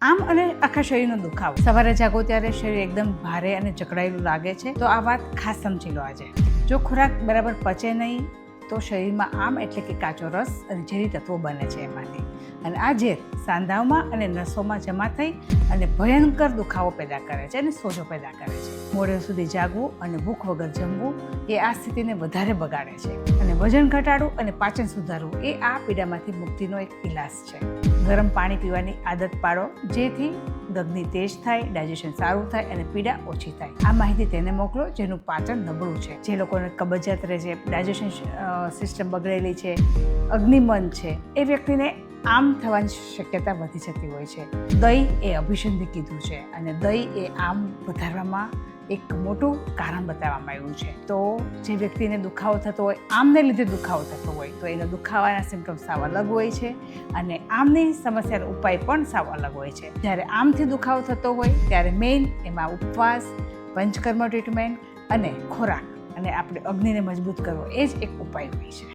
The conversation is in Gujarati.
આમ અને આખા શરીરનો દુખાવો, સવારે જાગો ત્યારે શરીર એકદમ ભારે અને જકડાયેલું લાગે છે, તો આ વાત ખાસ સમજી લો આજે. જો ખોરાક બરાબર પચે નહીં તો શરીરમાં આમ એટલે કે કાચો રસ અને ઝેરી તત્વો બને છે એમાંથી, અને આ ઝેર સાંધાઓમાં અને નસોમાં જમા થઈ અને ભયંકર દુખાવો પેદા કરે છે અને સોજો પેદા કરે છે. મોડે સુધી જાગવું અને ભૂખ વગર જમવું એ આ સ્થિતિને વધારે બગાડે છે, અને વજન ઘટાડવું અને પાચન સુધારવું એ આ પીડામાંથી મુક્તિનો એક ઇલાજ છે. ગરમ પાણી પીવાની આદત પાડો, જેથી દગની તેજ થાય, ડાયજેશન સારું થાય અને પીડા ઓછી થાય. આ માહિતી તેને મોકલો જેનું પાચન નબળું છે, જે લોકોને કબજિયાત રહે છે, ડાયજેશન સિસ્ટમ બગડેલી છે, અગ્નિમન છે, એ વ્યક્તિને આમ થવાની શક્યતા વધી જતી હોય છે. દહીં એ અભિસંધિ કીધું છે, અને દહીં એ આમ વધારવામાં એક મોટું કારણ બતાવવામાં આવ્યું છે. તો જે વ્યક્તિને દુખાવો થતો હોય, આમને લીધે દુખાવો થતો હોય, તો એનો દુખાવાના સિમ્ટમ્સ સાવ અલગ હોય છે, અને આમની સમસ્યાનો ઉપાય પણ સાવ અલગ હોય છે. જ્યારે આમથી દુખાવો થતો હોય ત્યારે મેઇન એમાં ઉપવાસ, પંચકર્મ ટ્રીટમેન્ટ અને ખોરાક અને આપણે અગ્નિને મજબૂત કરવો એ જ એક ઉપાય હોય છે.